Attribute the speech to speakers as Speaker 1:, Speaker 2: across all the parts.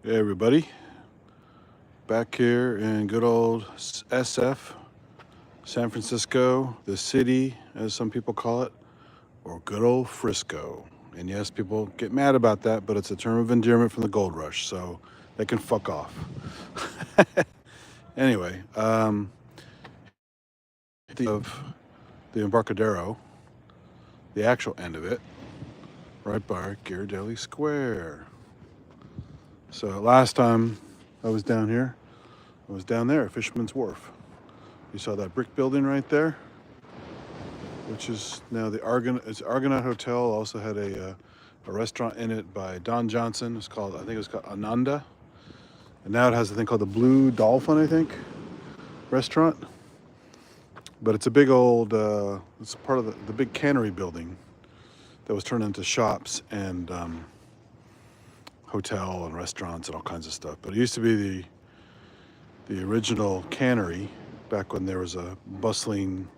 Speaker 1: Hey everybody, back here in good old SF, San Francisco, the city, as some people call it, or good old Frisco. And yes, people get mad about that, but it's a term of endearment from the gold rush, so they can fuck off. Anyway, of the Embarcadero, the actual end of it, right by Ghirardelli Square. So last time I was down here, I was down there at Fisherman's Wharf. You saw that brick building right there, which is now the Argonaut Hotel. Also had a restaurant in it by Don Johnson. It's called, I think it was called Ananda, and now it has a thing called the Blue Dolphin, I think, restaurant. But it's a big old, it's part of the big cannery building that was turned into shops and hotel and restaurants and all kinds of stuff. But it used to be the original cannery back when there was a bustling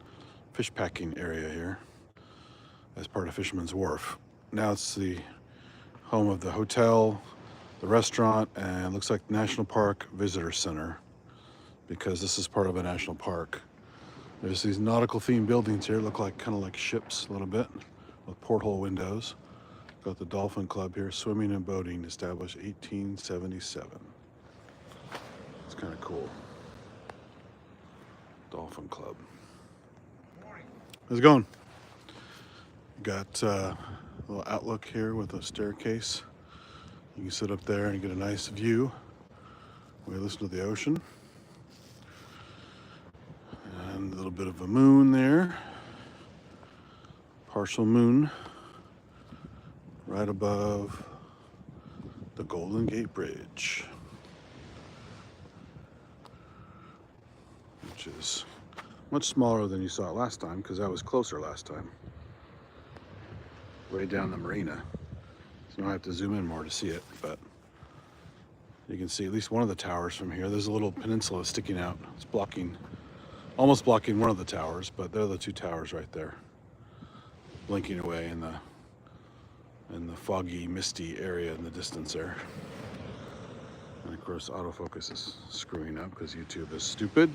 Speaker 1: fish packing area here as part of Fisherman's Wharf. Now it's the home of the hotel, the restaurant, and looks like National Park Visitor Center because this is part of a national park. There's these nautical themed buildings here, look like kind of like ships a little bit with porthole windows. Got the Dolphin Club here, swimming and boating, established 1877. It's kind of cool. Dolphin Club. How's it going? Got a little outlook here with a staircase. You can sit up there and get a nice view. We listen to the ocean. And a little bit of a moon there. Partial moon right above the Golden Gate Bridge, which is much smaller than you saw it last time because I was closer last time. Way down the marina. So now I have to zoom in more to see it, but you can see at least one of the towers from here. There's a little peninsula sticking out. It's almost blocking one of the towers, but they're the two towers right there, blinking away in the foggy, misty area in the distance there. And of course, autofocus is screwing up because YouTube is stupid.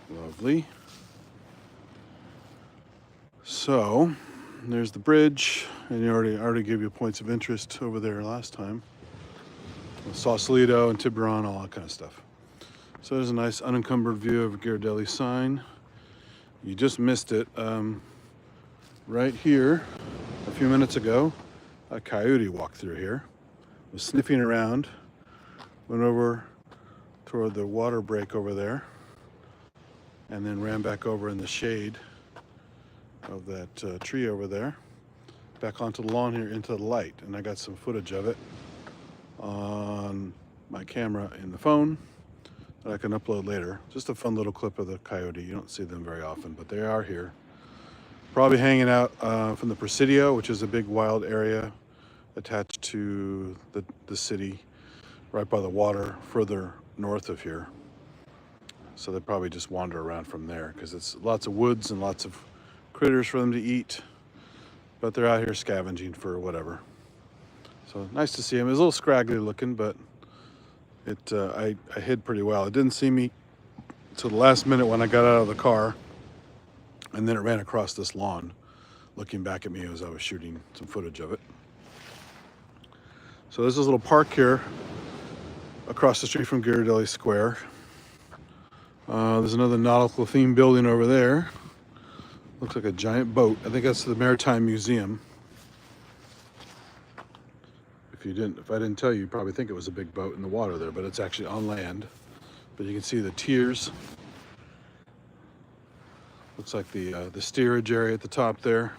Speaker 1: Lovely. So there's the bridge, and I already gave you points of interest over there last time. Sausalito and Tiburon, all that kind of stuff. So there's a nice unencumbered view of Ghirardelli sign. You just missed it. Right here, a few minutes ago, a coyote walked through here, was sniffing around, went over toward the water break over there, and then ran back over in the shade of that tree over there, back onto the lawn here into the light. And I got some footage of it on my camera in the phone that I can upload later. Just a fun little clip of the coyote. You don't see them very often, but they are here. Probably hanging out from the Presidio, which is a big wild area attached to the city right by the water further north of here. So they probably just wander around from there because it's lots of woods and lots of critters for them to eat. But they're out here scavenging for whatever. So nice to see them. It's a little scraggly looking, but I hid pretty well. It didn't see me till the last minute when I got out of the car. And then it ran across this lawn, looking back at me as I was shooting some footage of it. So there's this little park here across the street from Ghirardelli Square. There's another nautical themed building over there. Looks like a giant boat. I think that's the Maritime Museum. If I didn't tell you, you'd probably think it was a big boat in the water there, but it's actually on land. But you can see the tiers. Looks like the steerage area at the top there,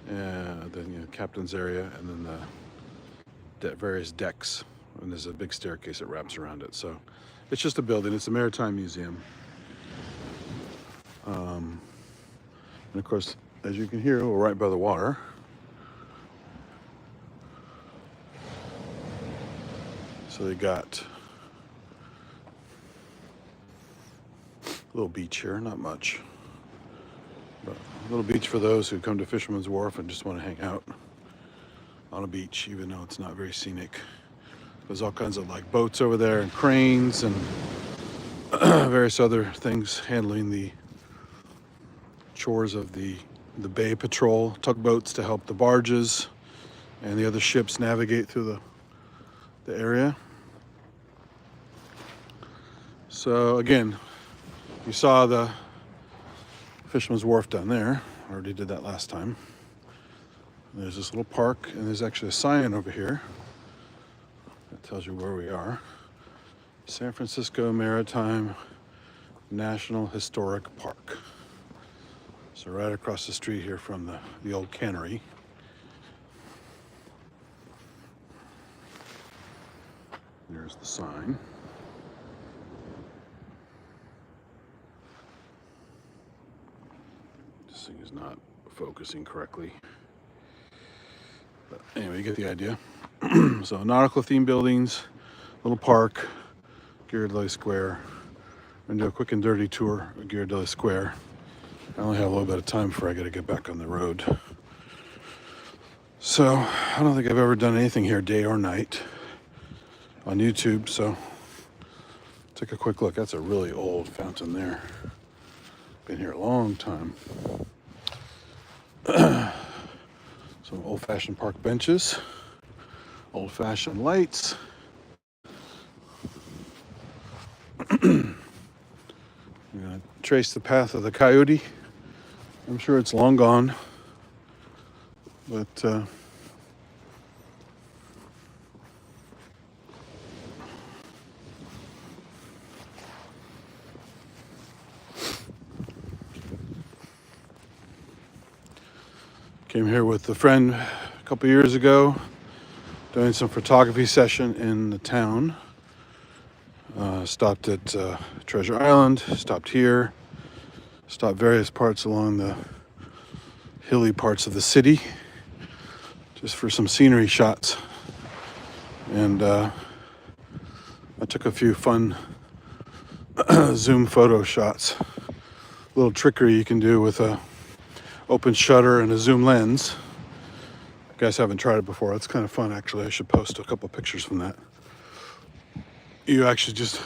Speaker 1: and then captain's area, and then the various decks. And there's a big staircase that wraps around it. So it's just a building. It's a maritime museum. And of course, as you can hear, we're right by the water. So they got a little beach here, not much. But a little beach for those who come to Fisherman's Wharf and just want to hang out. on a beach, even though it's not very scenic. There's all kinds of like boats over there and cranes and various other things handling the chores of the bay patrol, tugboats to help the barges and the other ships navigate through the area. So again, you saw the Fisherman's Wharf down there. I already did that last time. There's this little park, and there's actually a sign over here that tells you where we are. San Francisco Maritime National Historic Park. So right across the street here from the old cannery. There's the sign. This thing is not focusing correctly. But anyway, you get the idea. So nautical themed buildings, little park, Ghirardelli Square. I'm gonna do a quick and dirty tour of Ghirardelli Square. I only have a little bit of time before I gotta get back on the road. So I don't think I've ever done anything here day or night on YouTube, so take a quick look. That's a really old fountain there. Been here a long time. Some old-fashioned park benches, old-fashioned lights. I'm gonna trace the path of the coyote. I'm sure it's long gone, but came here with a friend a couple years ago, doing some photography session in the town. Stopped at Treasure Island, stopped here, stopped various parts along the hilly parts of the city, just for some scenery shots. And I took a few fun zoom photo shots. A little trickery you can do with a open shutter and a zoom lens. You guys haven't tried it before. It's kind of fun, actually. I should post a couple pictures from that. You actually just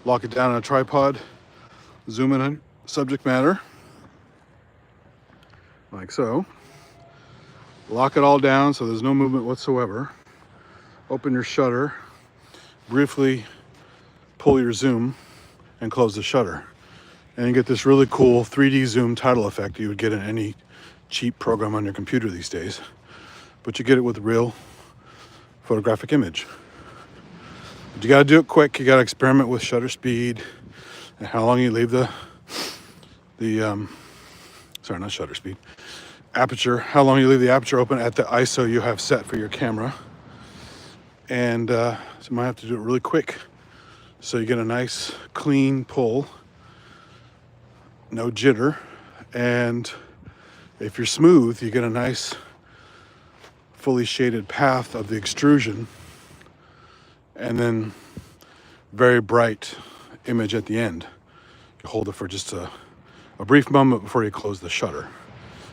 Speaker 1: lock it down on a tripod, zoom in on subject matter, like so. Lock it all down so there's no movement whatsoever. Open your shutter, briefly pull your zoom, and close the shutter. And you get this really cool 3D zoom title effect you would get in any cheap program on your computer these days. But you get it with a real photographic image. But you gotta do it quick. You gotta experiment with shutter speed and how long you leave sorry, not shutter speed, aperture, how long you leave the aperture open at the ISO you have set for your camera. And so you might have to do it really quick so you get a nice clean pull, no jitter, and if you're smooth, you get a nice fully shaded path of the extrusion, and then very bright image at the end. You hold it for just a brief moment before you close the shutter.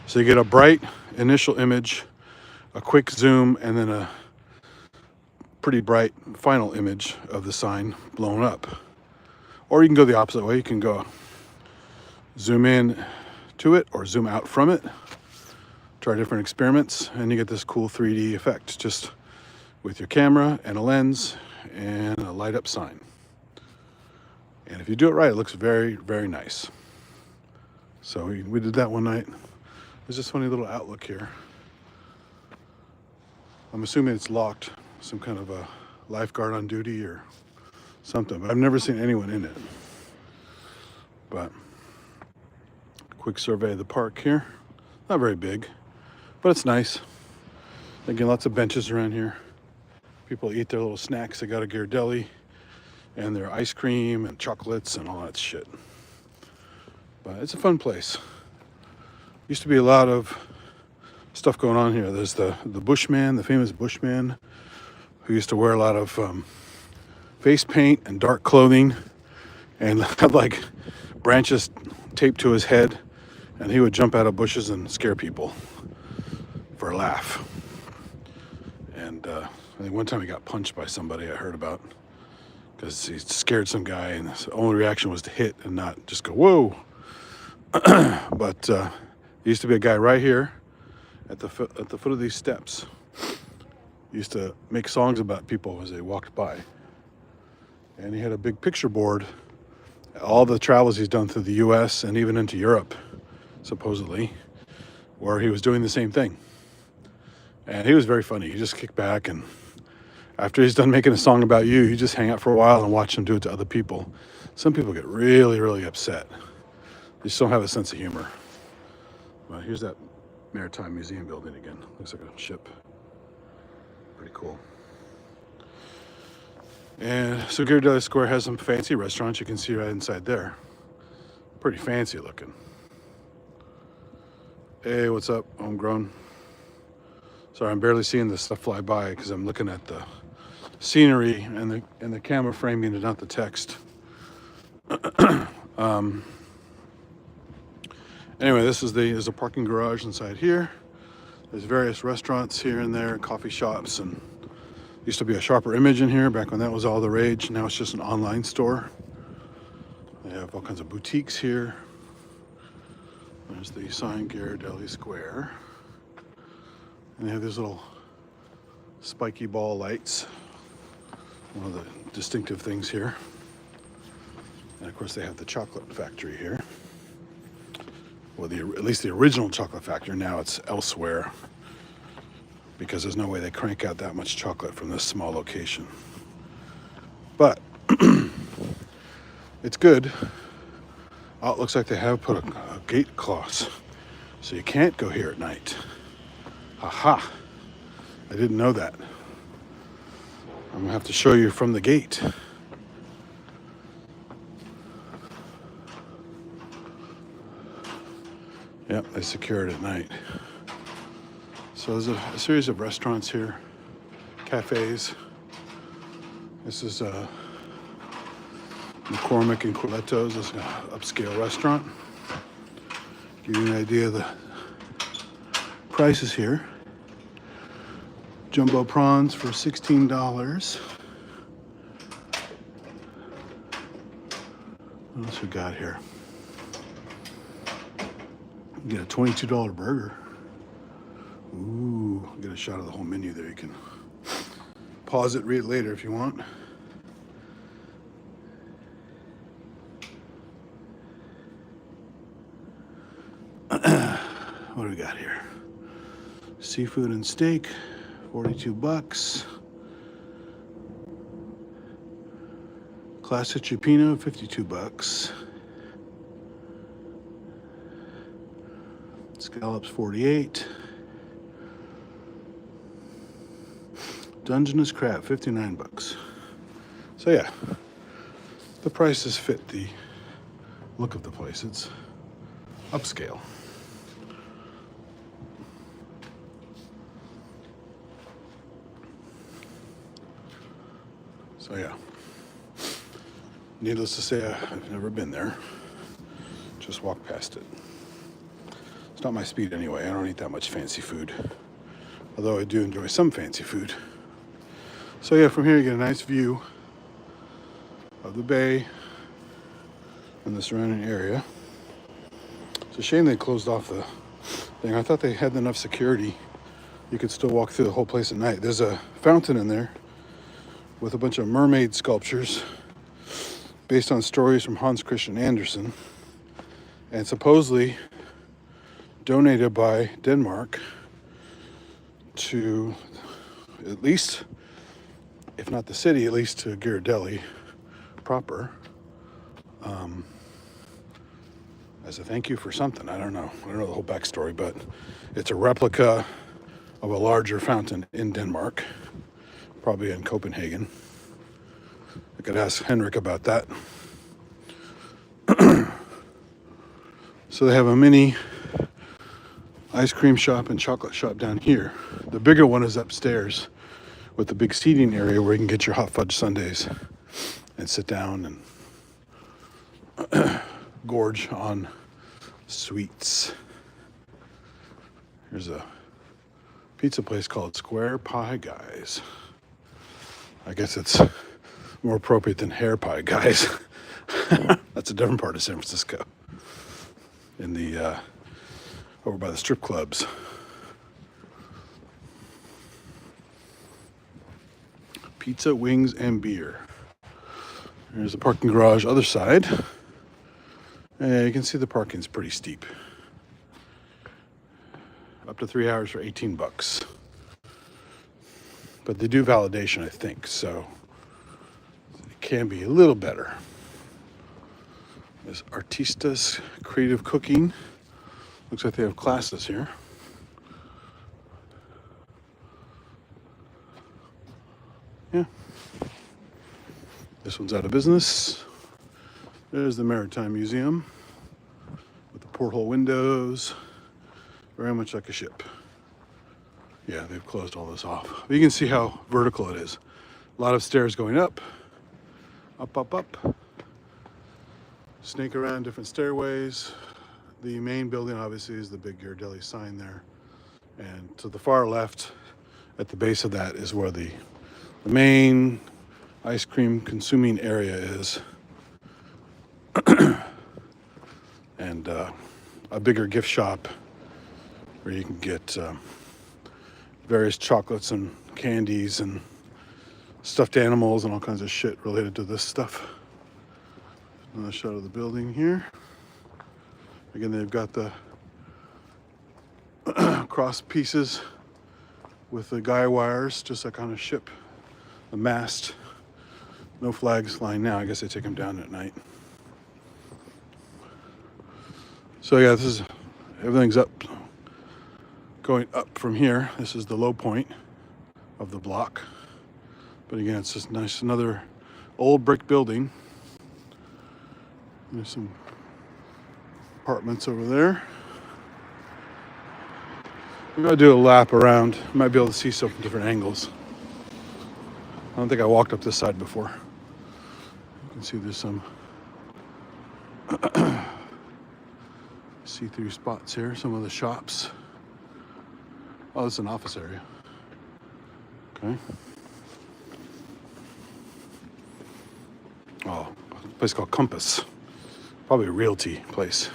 Speaker 1: So you get a bright initial image, a quick zoom, and then a pretty bright final image of the sign blown up. Or you can go the opposite way. You can go zoom in to it or zoom out from it. Try different experiments, and you get this cool 3D effect just with your camera and a lens and a light up sign. And if you do it right, it looks very, very nice. So we did that one night. There's this funny little outlook here. I'm assuming it's locked, some kind of a lifeguard on duty or something, but I've never seen anyone in it. But quick survey of the park here. Not very big, but it's nice. Again, lots of benches around here. People eat their little snacks they got at Ghirardelli, and their ice cream and chocolates and all that shit. But it's a fun place. Used to be a lot of stuff going on here. There's the Bushman, the famous Bushman, who used to wear a lot of face paint and dark clothing and had like branches taped to his head, and he would jump out of bushes and scare people for a laugh. And I think one time he got punched by somebody I heard about because he scared some guy, and his only reaction was to hit and not just go, whoa. But there used to be a guy right here at the foot of these steps. He used to make songs about people as they walked by. And he had a big picture board, all the travels he's done through the US and even into Europe, supposedly, where he was doing the same thing. And he was very funny. He just kicked back, and after he's done making a song about you, you just hang out for a while and watch him do it to other people. Some people get really, really upset. They just don't have a sense of humor. Well, here's that Maritime Museum building again. Looks like a ship. Pretty cool. And so Ghirardelli Square has some fancy restaurants you can see right inside there. Pretty fancy looking. Hey, what's up, homegrown? Sorry, I'm barely seeing this stuff fly by because I'm looking at the scenery and the camera framing and not the text. Anyway, there's a parking garage inside here. There's various restaurants here and there, coffee shops, and used to be a Sharper Image in here back when that was all the rage. Now it's just an online store. They have all kinds of boutiques here. There's the sign Ghirardelli Square. And they have these little spiky ball lights. One of the distinctive things here. And of course they have the chocolate factory here. Well, at least the original chocolate factory. Now it's elsewhere because there's no way they crank out that much chocolate from this small location. But it's good. Oh, it looks like they have put a gate cloth, so you can't go here at night. Aha! I didn't know that. I'm gonna have to show you from the gate. Yep, they secure it at night. So there's a series of restaurants here, cafes. This is McCormick and Coletto's. This is an upscale restaurant. Give you an idea of the prices here. Jumbo prawns for $16. What else we got here? You get a $22 burger. Ooh, get a shot of the whole menu there. You can pause it, read it later if you want. What do we got here? Seafood and steak, $42. Classic Cioppino, $52. Scallops, $48. Dungeness crab, $59. So yeah, the prices fit the look of the place. It's upscale. So yeah, needless to say, I've never been there. Just walked past it. It's not my speed anyway. I don't eat that much fancy food, although I do enjoy some fancy food. So yeah, from here you get a nice view of the bay and the surrounding area. It's a shame they closed off the thing. I thought they had enough security. You could still walk through the whole place at night. There's a fountain in there with a bunch of mermaid sculptures based on stories from Hans Christian Andersen, and supposedly donated by Denmark to at least, if not the city, at least to Ghirardelli proper, as a thank you for something. I don't know the whole backstory, but it's a replica of a larger fountain in Denmark, probably in Copenhagen. I could ask Henrik about that. So they have a mini ice cream shop and chocolate shop down here. The bigger one is upstairs with the big seating area where you can get your hot fudge sundaes and sit down and gorge on sweets. Here's a pizza place called Square Pie Guys. I guess it's more appropriate than Hair Pie Guys. That's a different part of San Francisco. In the over by the strip clubs. Pizza, wings, and beer. There's the parking garage other side. And you can see the parking's pretty steep. Up to 3 hours for $18. But they do validation, I think, so it can be a little better. There's Artistas Creative Cooking. Looks like they have classes here. Yeah. This one's out of business. There's the Maritime Museum with the porthole windows. Very much like a ship. Yeah, they've closed all this off. But you can see how vertical it is. A lot of stairs going up, up, up, up. Snake around different stairways. The main building obviously is the big Ghirardelli sign there. And to the far left, at the base of that, is where the main ice cream consuming area is. And a bigger gift shop where you can get various chocolates and candies and stuffed animals and all kinds of shit related to this stuff. Another shot of the building here. Again, they've got the cross pieces with the guy wires, just like on a ship. The mast. No flags flying now. I guess they take them down at night. So yeah, this is, everything's up. Going up from here. This is the low point of the block. But again, it's just nice, another old brick building. There's some apartments over there. We're gonna do a lap around. You might be able to see some from different angles. I don't think I walked up this side before. You can see there's some see-through spots here, some of the shops. Oh, this is an office area. Okay. Oh, a place called Compass. Probably a realty place.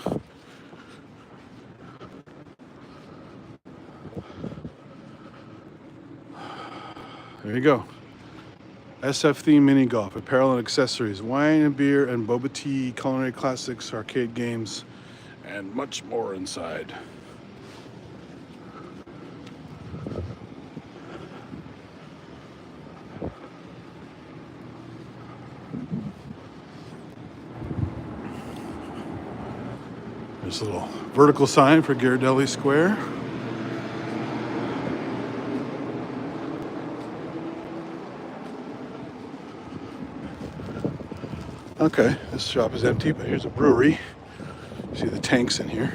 Speaker 1: There you go. SF theme mini golf, apparel and accessories, wine and beer and boba tea, culinary classics, arcade games, and much more inside. There's a little vertical sign for Ghirardelli Square. Okay, this shop is empty, but here's a brewery. You see the tanks in here.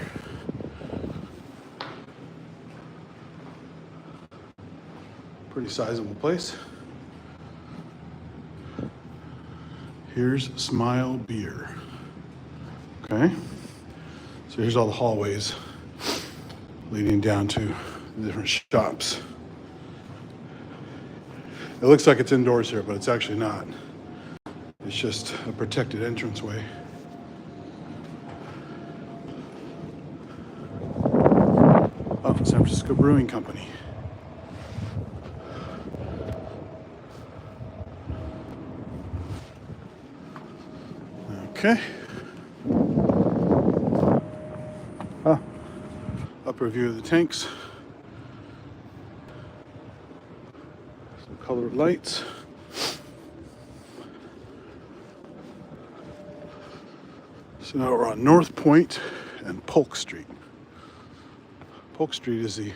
Speaker 1: Pretty sizable place. Here's Smile Beer. Okay. So here's all the hallways leading down to the different shops. It looks like it's indoors here, but it's actually not. It's just a protected entranceway. Oh, San Francisco Brewing Company. Okay. Oh, upper view of the tanks. Some colored lights. So now we're on North Point and Polk Street. Polk Street is the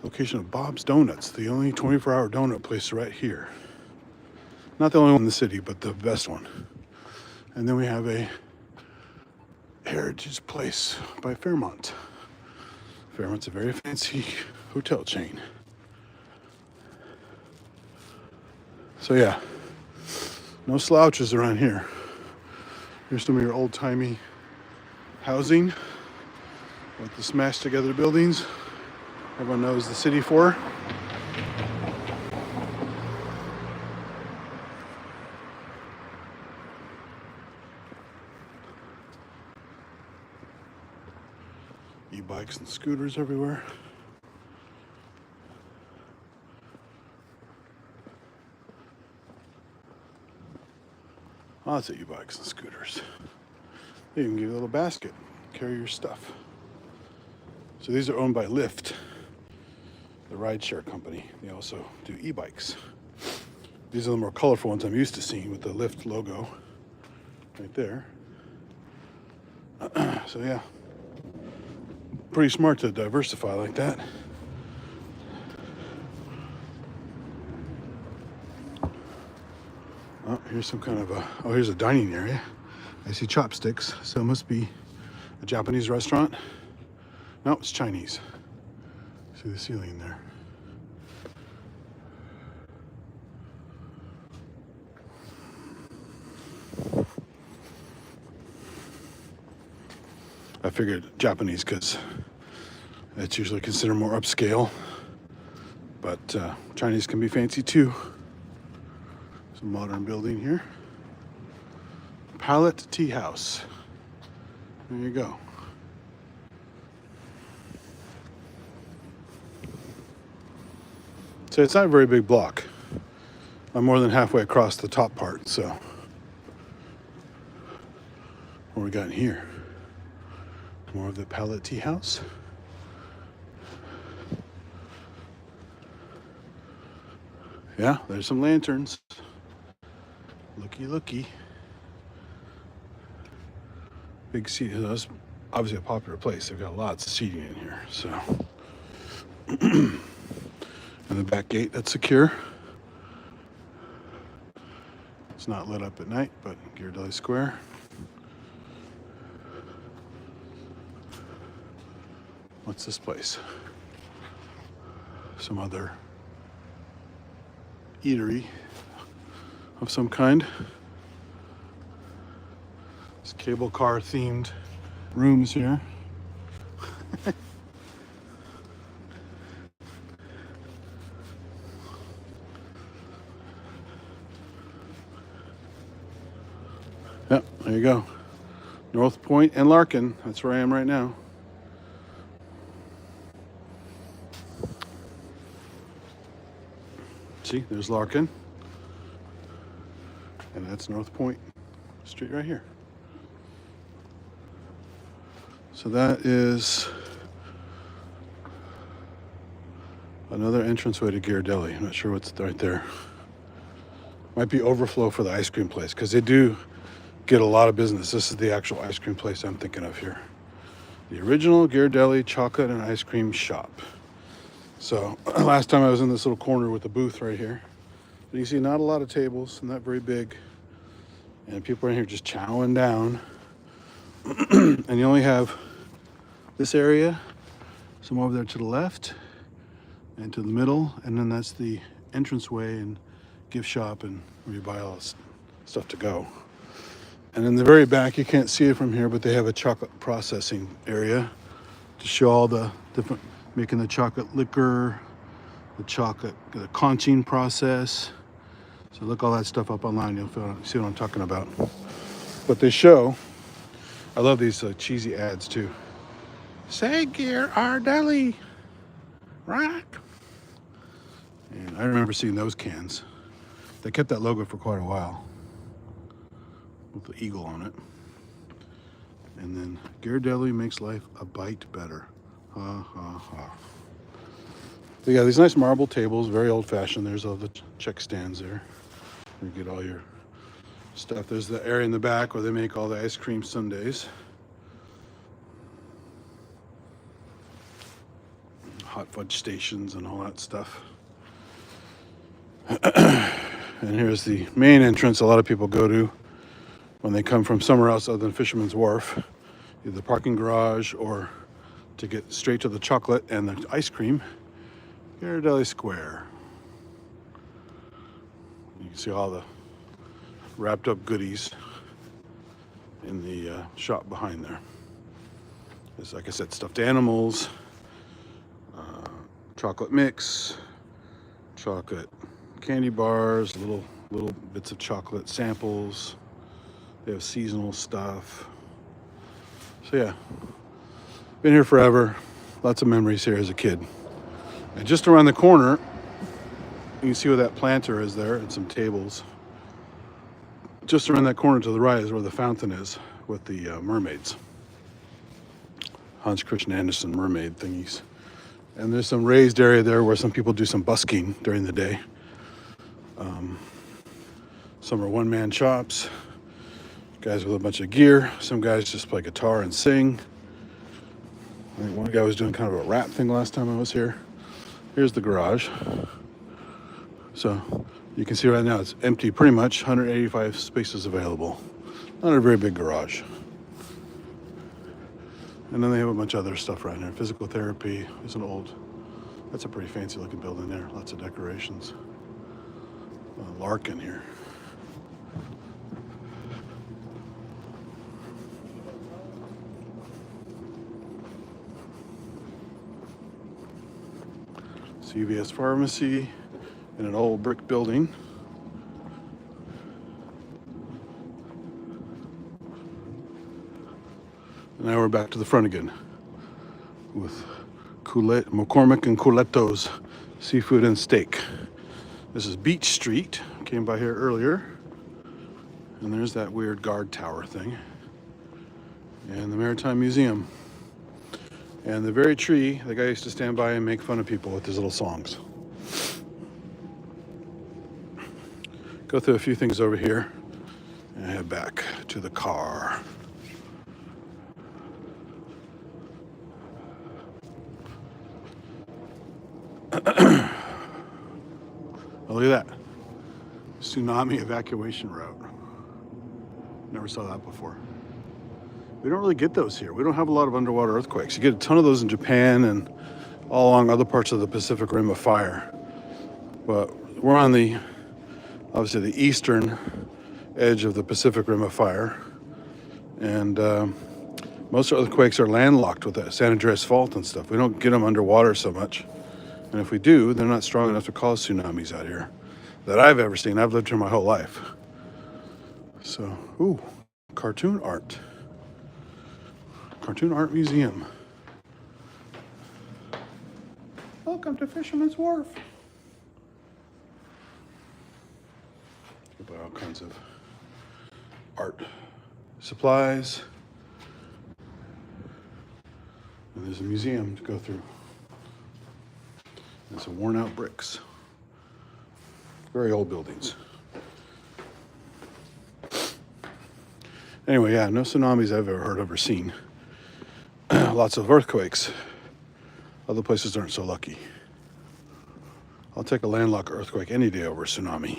Speaker 1: location of Bob's Donuts, the only 24-hour donut place right here. Not the only one in the city, but the best one. And then we have a Heritage Place by Fairmont. Fairmont's a very fancy hotel chain. So yeah, no slouches around here. Here's some of your old-timey housing with the smashed together buildings. everyone knows the city for. E-bikes and scooters everywhere. Lots of e-bikes and scooters. They even give you a little basket, carry your stuff. So these are owned by Lyft, the rideshare company. They also do e-bikes. These are the more colorful ones I'm used to seeing with the Lyft logo right there. So yeah, pretty smart to diversify like that. Oh, here's some kind of here's a dining area. I see chopsticks, so it must be a Japanese restaurant. No, it's Chinese. See the ceiling there. I figured Japanese because it's usually considered more upscale, but Chinese can be fancy too. Some modern building here. Pallet Tea House. There you go. So it's not a very big block. I'm more than halfway across the top part, so what we got in here? More of the Pallet Tea House. Yeah, there's some lanterns. Looky, looky. Big seat. That's obviously a popular place. They've got lots of seating in here. So, and the back gate that's secure. It's not lit up at night, but Ghirardelli Sq. What's this place? Some other eatery of some kind. It's cable car themed rooms here. Yep, there you go. North Point and Larkin. That's where I am right now. See, there's Larkin. And that's North Point Street right here. So that is another entranceway to Ghirardelli. I'm not sure what's right there. Might be overflow for the ice cream place because they do get a lot of business. This is the actual ice cream place I'm thinking of here. The original Ghirardelli chocolate and ice cream shop. So last time I was in this little corner with the booth right here. But you see not a lot of tables, not very big. And people are in here just chowing down. And you only have this area, some over there to the left and to the middle, and then that's the entranceway and gift shop and where you buy all this stuff to go. And in the very back, you can't see it from here, but they have a chocolate processing area to show all the different, making the chocolate liquor, the conching process. So look all that stuff up online, you'll see what I'm talking about. But they show, I love these cheesy ads too. Say Ghirardelli, rock. And I remember seeing those cans. They kept that logo for quite a while with the eagle on it. And then Ghirardelli makes life a bite better. Ha ha ha. They got these nice marble tables, very old fashioned. There's all the check stands there. You get all your stuff. There's the area in the back where they make all the ice cream sundaes. Hot fudge stations and all that stuff. And here's the main entrance a lot of people go to when they come from somewhere else other than Fisherman's Wharf. Either the parking garage or to get straight to the chocolate and the ice cream. Ghirardelli Square. You can see all the wrapped up goodies in the shop behind there. There's, like I said, stuffed animals, chocolate mix, chocolate candy bars, little bits of chocolate samples. They have seasonal stuff. So yeah, been here forever. Lots of memories here as a kid. And just around the corner, you can see where that planter is there and some tables. Just around that corner to the right is where the fountain is with the mermaids. Hans Christian Andersen mermaid thingies. And there's some raised area there where some people do some busking during the day. Some are one-man shops, guys with a bunch of gear. Some guys just play guitar and sing. I think one guy was doing kind of a rap thing last time I was here. Here's the garage. So you can see right now it's empty pretty much, 185 spaces available. Not a very big garage. And then they have a bunch of other stuff right here. Physical therapy. There's an old, that's a pretty fancy looking building there. Lots of decorations. Larkin here. CVS Pharmacy in an old brick building. And now we're back to the front again with McCormick and Coletto's Seafood and Steak. This is Beach Street. Came by here earlier. And there's that weird guard tower thing. And the Maritime Museum. And the very tree the guy used to stand by and make fun of people with his little songs. Go through a few things over here and head back to the car. Oh, look at that. Tsunami evacuation route. Never saw that before. We don't really get those here. We don't have a lot of underwater earthquakes. You get a ton of those in Japan and all along other parts of the Pacific Rim of Fire. But we're on the, obviously the eastern edge of the Pacific Rim of Fire. And most earthquakes are landlocked with the San Andreas Fault and stuff. We don't get them underwater so much. And if we do, they're not strong enough to cause tsunamis out here that I've ever seen. I've lived here my whole life. So, ooh, cartoon art. Cartoon Art Museum. Welcome to Fisherman's Wharf. You buy all kinds of art supplies. And there's a museum to go through. And some worn out bricks. Very old buildings. Anyway, yeah, no tsunamis I've ever heard of or seen. Lots of earthquakes. Other places aren't so lucky. I'll take a landlocked earthquake any day over a tsunami.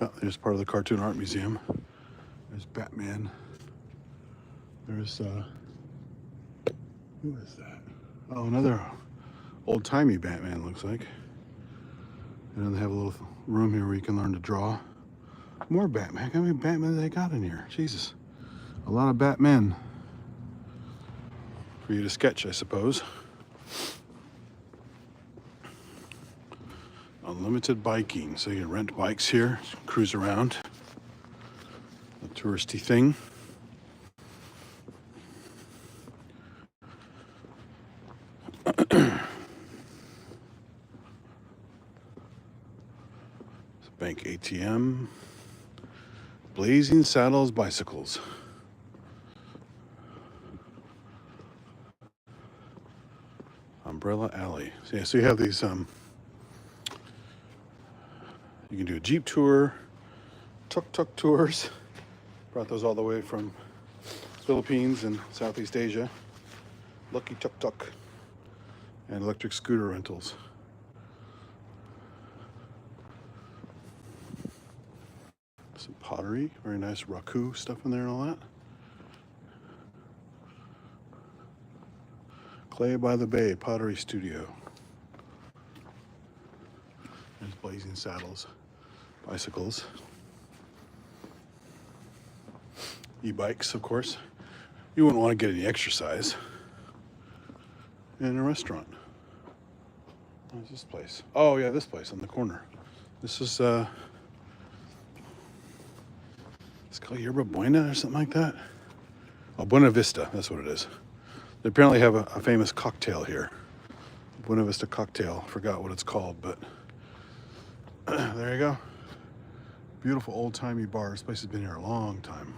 Speaker 1: Oh, there's part of the Cartoon Art Museum. There's Batman. There's, who is that? Oh, another old-timey Batman, looks like. And then they have a little room here where you can learn to draw. More Batman. How many Batman they got in here? Jesus. A lot of Batmen. For you to sketch, I suppose. Unlimited biking. So you can rent bikes here, cruise around. A touristy thing. Bank ATM. Blazing Saddles Bicycles. Umbrella Alley. So, yeah, so you have these, you can do a Jeep tour, tuk-tuk tours. Brought those all the way from Philippines and Southeast Asia. Lucky tuk-tuk. And electric scooter rentals. Some pottery, very nice raku stuff in there and all that. Clay by the Bay Pottery Studio. There's Blazing Saddles, bicycles. E-bikes, of course. You wouldn't want to get any exercise. and a restaurant. Where's this place? Oh yeah, this place on the corner. This is it's called Yerba Buena or something like that. Oh, Buena Vista, that's what it is. They apparently have a famous cocktail here. Buena Vista cocktail. Forgot what it's called, but there you go. Beautiful old-timey bar. This place has been here a long time.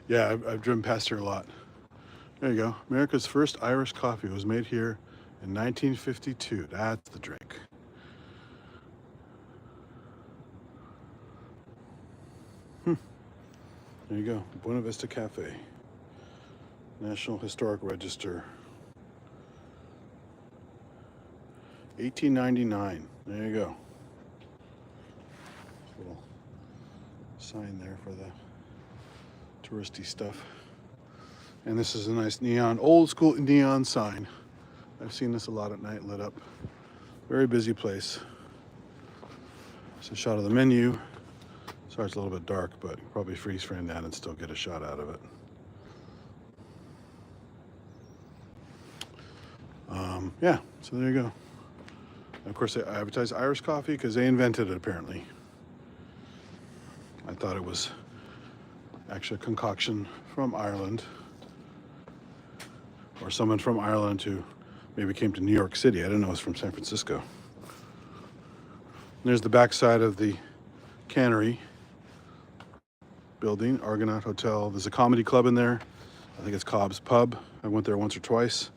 Speaker 1: Yeah, I've driven past here a lot. There you go. America's first Irish coffee was made here in 1952. That's the drink. There you go. Buena Vista Cafe. National Historic Register. 1899. There you go. Little sign there for the touristy stuff. And this is a nice neon, old school neon sign. I've seen this a lot at night, lit up. Very busy place. It's a shot of the menu. Sorry it's a little bit dark, but probably freeze frame that and still get a shot out of it. Yeah, so there you go. And of course, they advertise Irish coffee because they invented it, apparently. I thought it was actually a concoction from Ireland, or someone from Ireland who maybe came to New York City. I didn't know it was from San Francisco. And there's the backside of the cannery building, Argonaut Hotel. There's a comedy club in there. I think it's Cobb's Pub. I went there once or twice.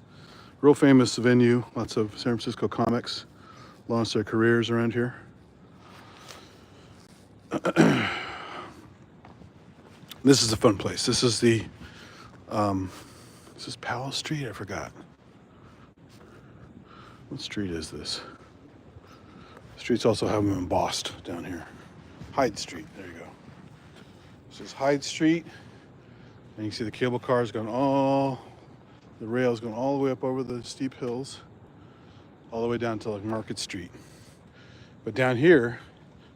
Speaker 1: Real famous venue. Lots of San Francisco comics launched their careers around here. This is a fun place. This is the, is this Powell Street? I forgot. What street is this? Streets also have them embossed down here. Hyde Street, there you go. This is Hyde Street. And you can see the cable cars going the rails going all the way up over the steep hills, all the way down to like Market Street. But down here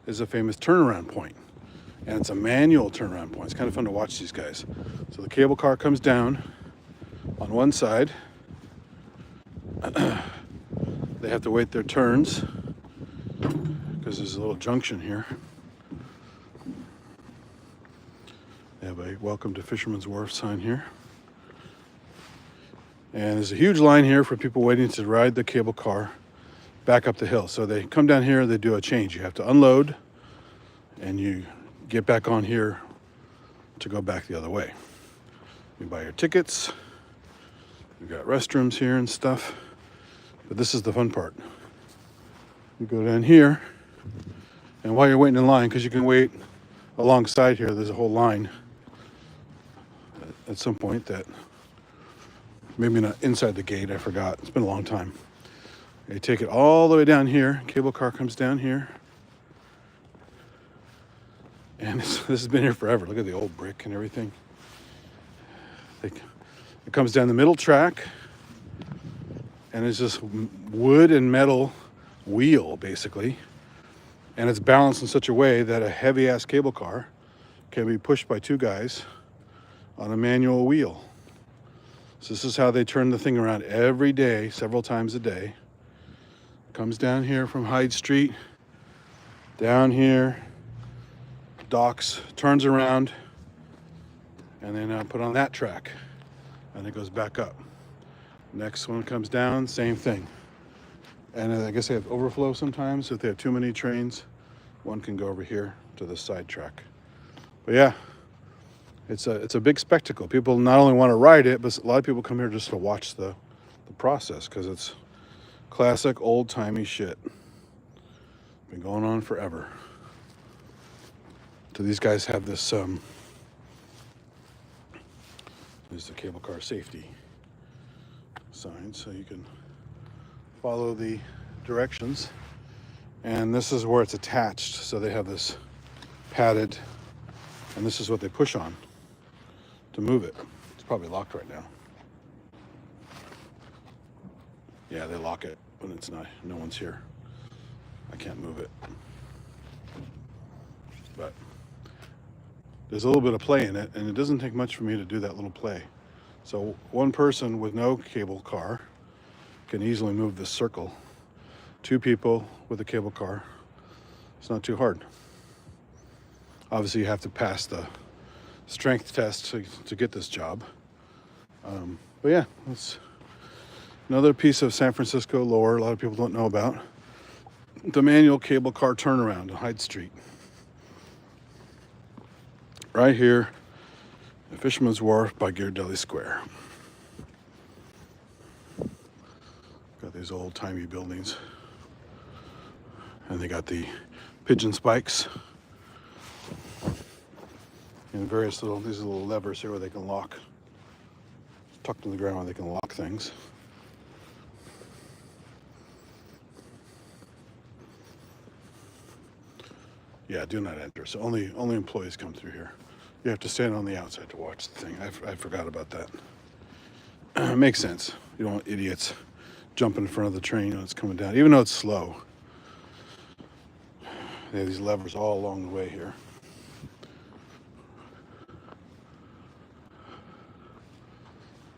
Speaker 1: is a famous turnaround point. And it's a manual turnaround point. It's kind of fun to watch these guys. So the cable car comes down on one side. They have to wait their turns because there's a little junction here. They have a welcome to Fisherman's Wharf sign here. And there's a huge line here for people waiting to ride the cable car back up the hill. So they come down here, they do a change. You have to unload and you get back on here to go back the other way. You buy your tickets. We've got restrooms here and stuff. But this is the fun part. You go down here, and while you're waiting in line, because you can wait alongside here, there's a whole line at some point that, maybe not inside the gate, I forgot. It's been a long time. You take it all the way down here. Cable car comes down here. And this has been here forever. Look at the old brick and everything. It comes down the middle track, and it's just wood and metal wheel, basically. And it's balanced in such a way that a heavy-ass cable car can be pushed by two guys on a manual wheel. So this is how they turn the thing around every day, several times a day. Comes down here from Hyde Street, down here, docks, turns around, and then put on that track, and it goes back up. Next one comes down, same thing. And I guess they have overflow sometimes. If they have too many trains, one can go over here to the side track. But yeah, it's a big spectacle. People not only want to ride it, but a lot of people come here just to watch the process, because it's classic old-timey shit. Been going on forever. So these guys have this, there's the cable car safety sign, so you can follow the directions. And this is where it's attached. So they have this padded, and this is what they push on to move it. It's probably locked right now. Yeah, they lock it when it's not, no one's here. I can't move it. But there's a little bit of play in it, and it doesn't take much for me to do that little play. So one person with no cable car can easily move this circle. Two people with a cable car, it's not too hard. Obviously, you have to pass the strength test to get this job. But yeah, it's another piece of San Francisco lore a lot of people don't know about. The manual cable car turnaround on Hyde Street. Right here at Fisherman's Wharf by Ghirardelli Sq. Got these old-timey buildings. And they got the pigeon spikes. And these little levers here where they can lock. Tucked in the ground where they can lock things. Yeah, do not enter. So only employees come through here. You have to stand on the outside to watch the thing. I forgot about that. Makes sense. You don't want idiots jumping in front of the train when it's coming down, even though it's slow. They have these levers all along the way here.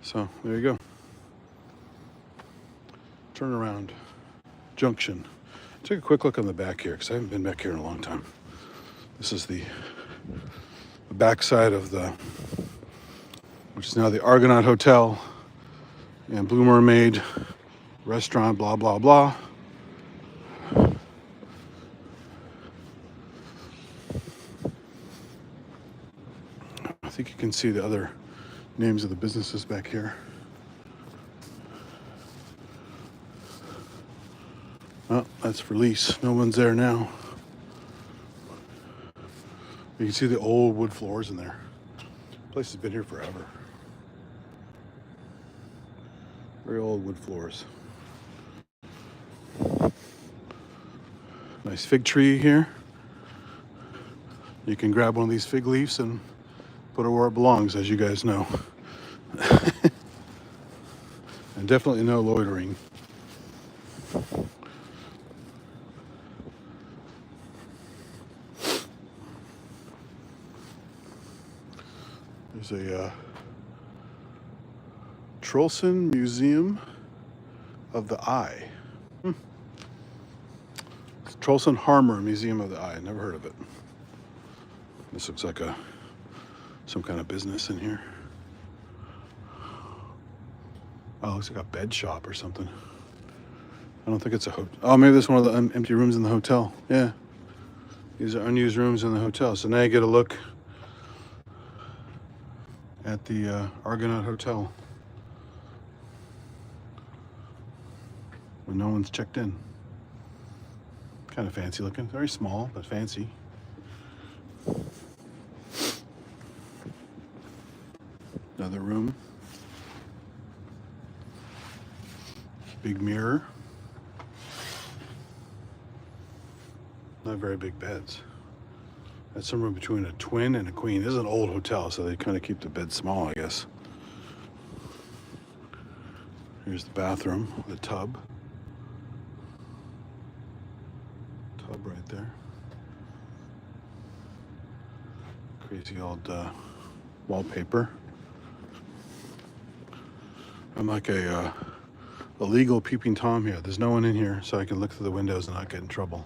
Speaker 1: So there you go. Turnaround junction. Take a quick look on the back here because I haven't been back here in a long time. This is the backside of which is now the Argonaut Hotel and Blue Mermaid restaurant, blah, blah, blah. I think you can see the other names of the businesses back here. Oh, that's for lease. No one's there now. You can see the old wood floors in there. The place has been here forever. Very old wood floors. Nice fig tree here. You can grab one of these fig leaves and put it where it belongs, as you guys know. And definitely no loitering. There's a Trolson Museum of the Eye. It's Trolson Harmer Museum of the Eye. Never heard of it. This looks like some kind of business in here. Oh, it looks like a bed shop or something. I don't think it's a hotel. Oh, maybe this is one of the empty rooms in the hotel. Yeah. These are unused rooms in the hotel. So now you get a look at the Argonaut Hotel when no one's checked in. Kind of fancy looking. Very small, but fancy. Another room. Big mirror. Not very big beds. That's somewhere between a twin and a queen. This is an old hotel, so they kind of keep the bed small, I guess. Here's the bathroom, the tub. Tub right there. Crazy old wallpaper. I'm like a legal peeping Tom here. There's no one in here, so I can look through the windows and not get in trouble.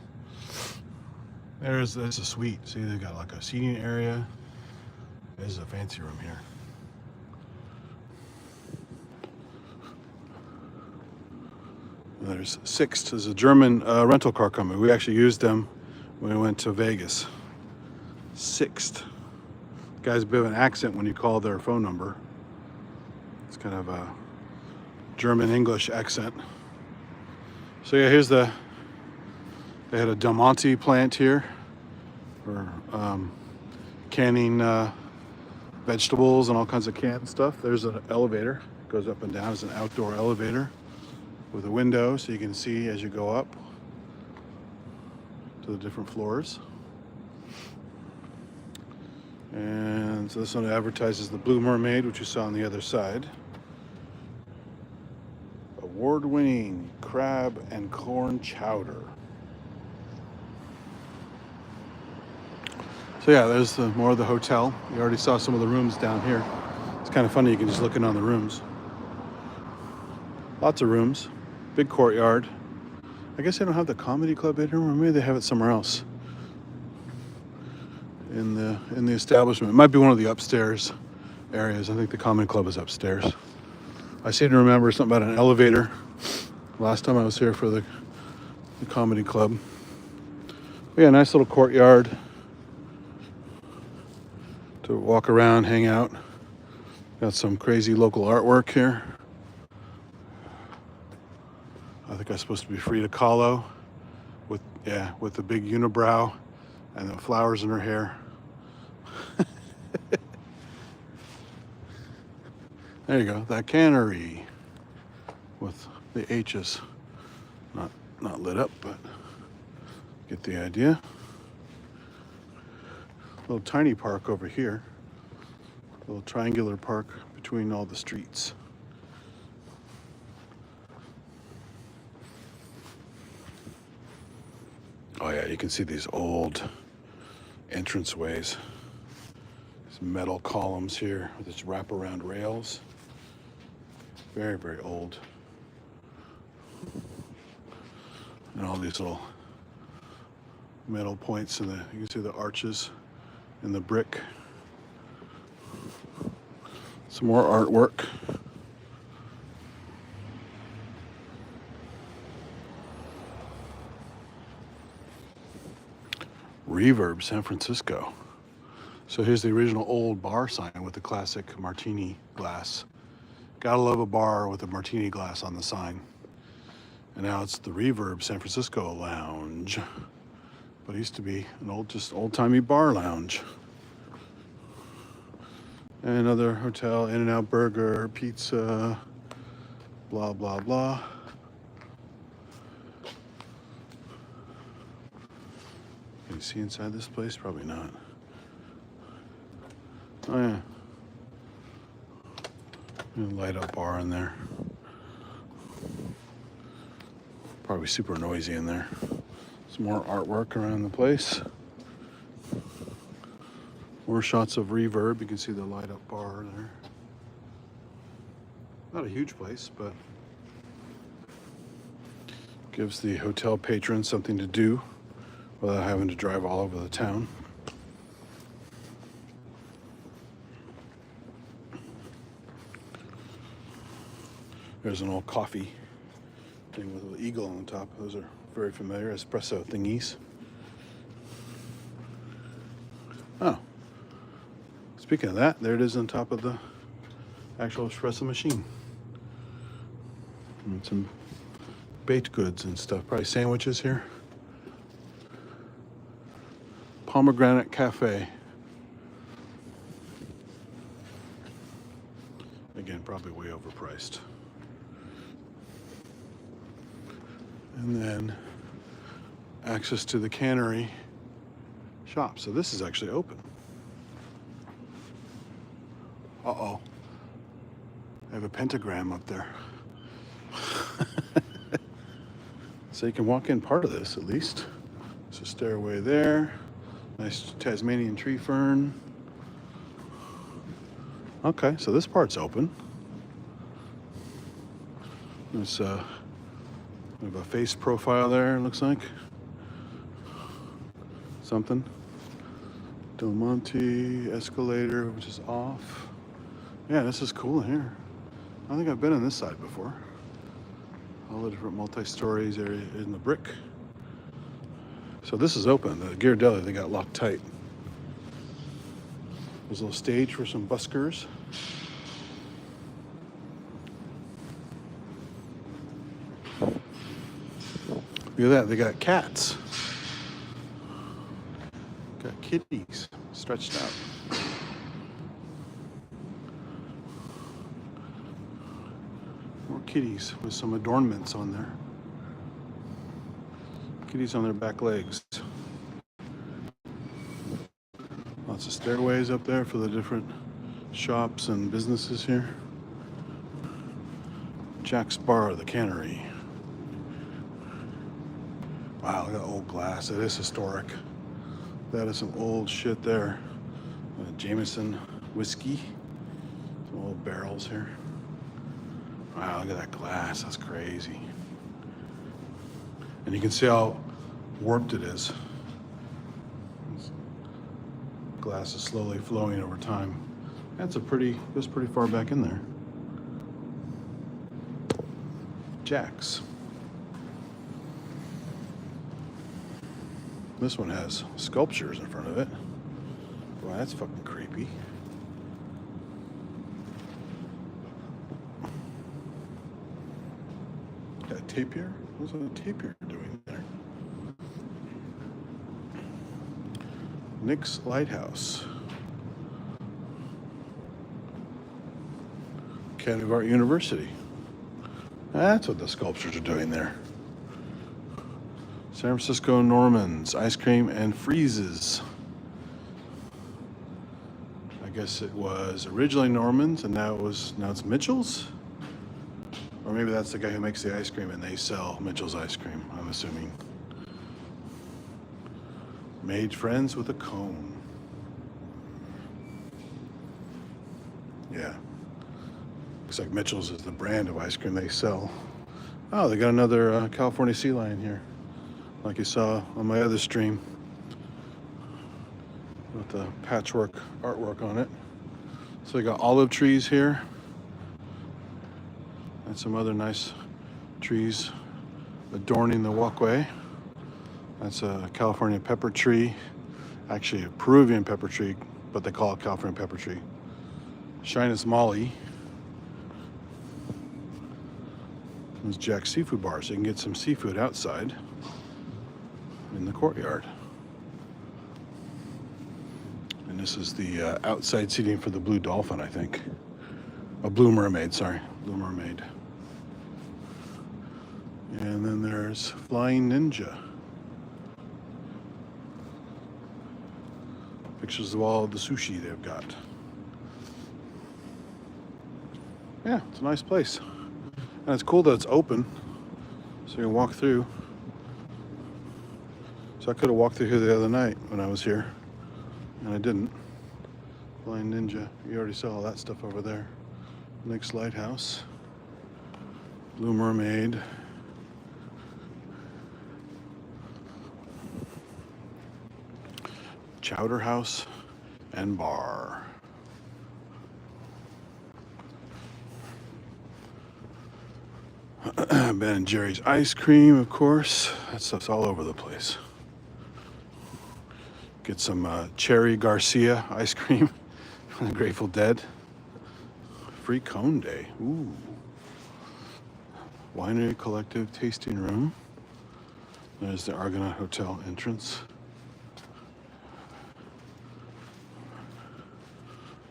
Speaker 1: There's a suite. See, they've got like a seating area. There's a fancy room here. And there's Sixt. There's a German rental car company. We actually used them when we went to Vegas. Sixt. The guy's a bit of an accent when you call their phone number. It's kind of a German-English accent. So yeah, they had a Del Monte plant here for canning vegetables and all kinds of canned stuff. There's an elevator, goes up and down. It's an outdoor elevator with a window so you can see as you go up to the different floors. And so this one advertises the Blue Mermaid, which you saw on the other side. Award-winning crab and corn chowder. So yeah, there's more of the hotel. You already saw some of the rooms down here. It's kind of funny, you can just look in on the rooms. Lots of rooms, big courtyard. I guess they don't have the comedy club in here, or maybe they have it somewhere else in the establishment. It might be one of the upstairs areas. I think the comedy club is upstairs. I seem to remember something about an elevator last time I was here for the comedy club. But yeah, nice little courtyard to walk around, hang out. Got some crazy local artwork here. I think I'm supposed to be Frida Kahlo with the big unibrow and the flowers in her hair. There you go, that cannery with the H's not lit up, but get the idea. Little tiny park over here. Little triangular park between all the streets. Oh yeah, you can see these old entranceways. These metal columns here with its wraparound rails. Very, very old. And all these little metal points you can see the arches in the brick. Some more artwork. Reverb San Francisco. So here's the original old bar sign with the classic martini glass. Gotta love a bar with a martini glass on the sign. And now it's the Reverb San Francisco Lounge. But it used to be an old-timey bar lounge. And another hotel, In-N-Out Burger, pizza, blah, blah, blah. Can you see inside this place? Probably not. Oh yeah. Light up bar in there. Probably super noisy in there. Some more artwork around the place. More shots of Reverb. You can see the light up bar there. Not a huge place, but gives the hotel patrons something to do without having to drive all over the town. There's an old coffee thing with a little eagle on the top. Those are very familiar, espresso thingies. Oh, speaking of that, there it is on top of the actual espresso machine. And some baked goods and stuff, probably sandwiches here. Pomegranate Cafe. Again, probably way overpriced. And then access to the cannery shop. So this is actually open. Uh-oh. I have a pentagram up there. So you can walk in part of this at least. There's a stairway there. Nice Tasmanian tree fern. Okay, so this part's open. There's we have a face profile there, it looks like. Something. Del Monte escalator, which is off. Yeah, this is cool in here. I don't think I've been on this side before. All the different multi-stories area in the brick. So this is open. The Ghirardelli, they got locked tight. There's a little stage for some buskers. Look at that, they got cats. Got kitties stretched out. More kitties with some adornments on there. Kitties on their back legs. Lots of stairways up there for the different shops and businesses here. Jack's Bar, the cannery. Wow, look at that old glass. It is historic. That is some old shit there. Jameson whiskey. Some old barrels here. Wow, look at that glass. That's crazy. And you can see how warped it is. Glass is slowly flowing over time. Goes pretty far back in there. Jacks. This one has sculptures in front of it. Wow, that's fucking creepy. Got a tapir? What's a tapir doing there? Nick's Lighthouse. Academy of Art University. That's what the sculptures are doing there. San Francisco Normans, ice cream and freezes. I guess it was originally Normans and now it's Mitchell's? Or maybe that's the guy who makes the ice cream and they sell Mitchell's ice cream, I'm assuming. Made friends with a cone. Yeah. Looks like Mitchell's is the brand of ice cream they sell. Oh, they got another California sea lion here, like you saw on my other stream, with the patchwork artwork on it. So they got olive trees here, and some other nice trees adorning the walkway. That's a California pepper tree, actually a Peruvian pepper tree, but they call it California pepper tree. Shinus Molly. There's Jack's Seafood Bar, so you can get some seafood outside in the courtyard. And this is the outside seating for the Blue Dolphin, I think. A Blue Mermaid, sorry. Blue Mermaid. And then there's Flying Ninja. Pictures of all the sushi they've got. Yeah, it's a nice place. And it's cool that it's open, so you can walk through. So I could have walked through here the other night when I was here, and I didn't. Flying Ninja, you already saw all that stuff over there. Nick's Lighthouse, Blue Mermaid. Chowder House and Bar. Ben and Jerry's ice cream, of course. That stuff's all over the place. Get some Cherry Garcia ice cream from the Grateful Dead. Free cone day. Ooh. Winery Collective tasting room. There's the Argonaut Hotel entrance.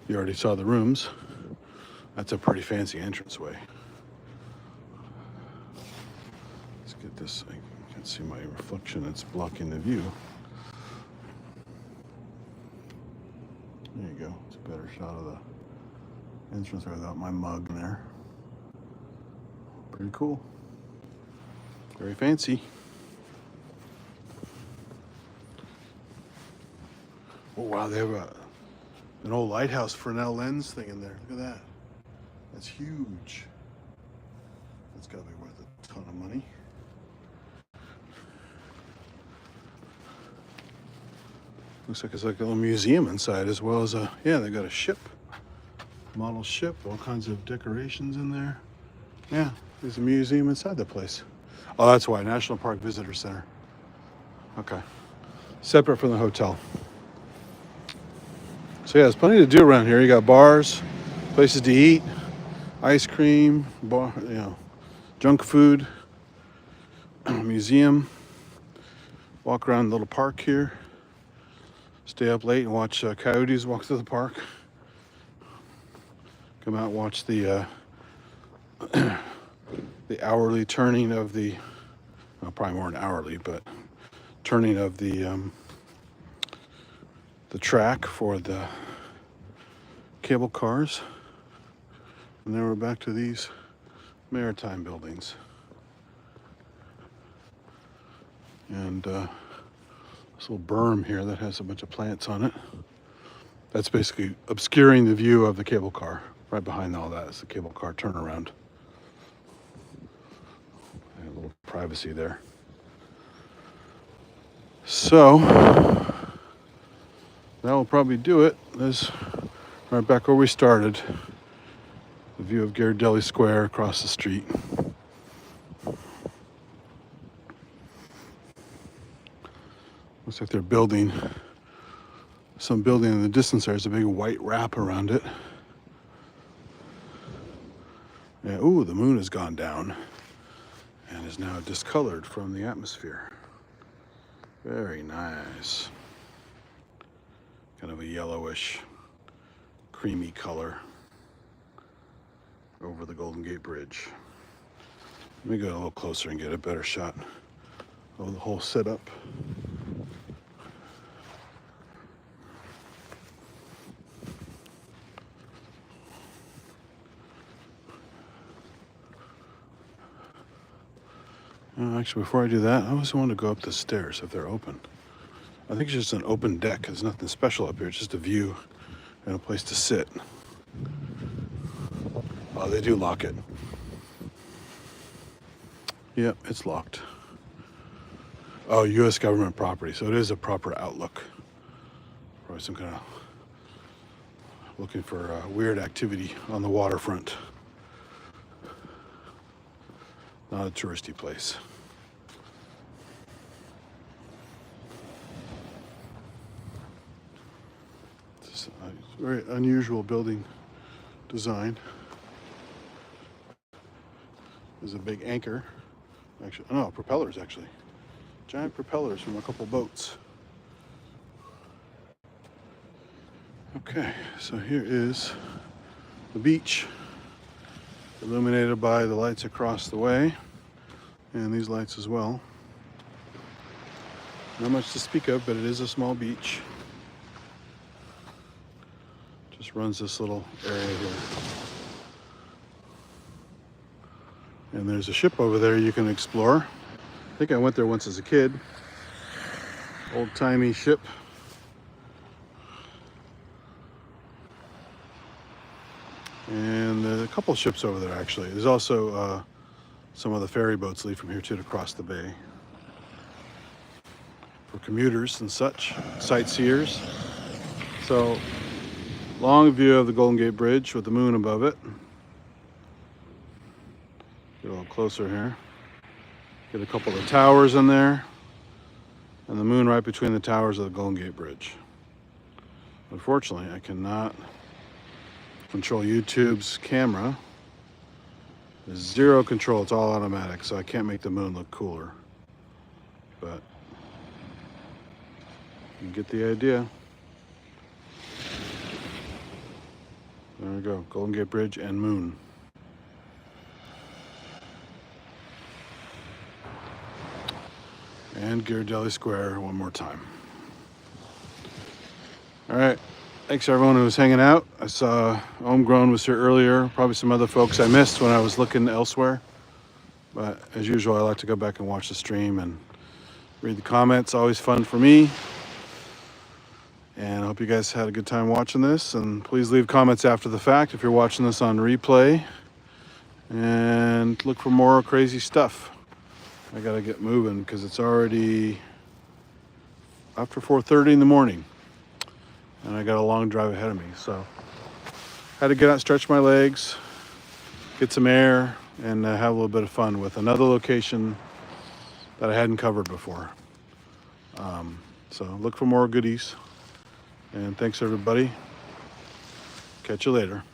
Speaker 1: You already saw the rooms. That's a pretty fancy entranceway. Let's get this. I can't see my reflection. It's blocking the view. There you go. It's a better shot of the entrance without my mug in there. Pretty cool. Very fancy. Oh wow, they have an old lighthouse Fresnel lens thing in there. Look at that. That's huge. That's gotta be worth a ton of money. Looks like it's like a little museum inside, as well as yeah, they got a ship. Model ship, all kinds of decorations in there. Yeah, there's a museum inside the place. Oh, that's why, National Park Visitor Center. Okay. Separate from the hotel. So yeah, there's plenty to do around here. You got bars, places to eat, ice cream, bar, junk food, museum. Walk around the little park here. Stay up late and watch coyotes walk through the park. Come out and watch the the hourly turning of the, well, probably more than hourly, but turning of the track for the cable cars. And then we're back to these maritime buildings. And This little berm here that has a bunch of plants on it. That's basically obscuring the view of the cable car. Right behind all that is the cable car turnaround. And a little privacy there. So that will probably do it. There's right back where we started. The view of Ghirardelli Sq across the street. Looks like they're building some building in the distance. There's a big white wrap around it. Yeah, ooh, the moon has gone down and is now discolored from the atmosphere. Very nice. Kind of a yellowish, creamy color over the Golden Gate Bridge. Let me go a little closer and get a better shot of the whole setup. Actually, before I do that, I always want to go up the stairs if they're open. I think it's just an open deck. There's nothing special up here. It's just a view and a place to sit. Oh, they do lock it. Yep, it's locked. Oh, U.S. government property. So it is a proper outlook. Probably some kind of looking for weird activity on the waterfront. Not a touristy place. It's a very unusual building design. There's a big anchor. Actually, no, propellers actually. Giant propellers from a couple boats. Okay, so here is the beach, illuminated by the lights across the way, and these lights as well. Not much to speak of, but it is a small beach. Just runs this little area here. And there's a ship over there you can explore. I think I went there once as a kid. Old-timey ship. And there's a couple ships over there actually. There's also some of the ferry boats leave from here too to cross the bay. For commuters and such, sightseers. So, long view of the Golden Gate Bridge with the moon above it. Get a little closer here. Get a couple of towers in there. And the moon right between the towers of the Golden Gate Bridge. Unfortunately, I cannot control YouTube's camera. There's zero control, it's all automatic, so I can't make the moon look cooler. But you get the idea. There we go, Golden Gate Bridge and moon. And Ghirardelli Sq one more time. All right. Thanks everyone who was hanging out. I saw Homegrown was here earlier. Probably some other folks I missed when I was looking elsewhere. But as usual, I like to go back and watch the stream and read the comments. Always fun for me. And I hope you guys had a good time watching this. And please leave comments after the fact if you're watching this on replay. And look for more crazy stuff. I gotta get moving because it's already after 4:30 in the morning. And I got a long drive ahead of me, so had to get out, stretch my legs, get some air, and have a little bit of fun with another location that I hadn't covered before. So look for more goodies, and thanks everybody. Catch you later.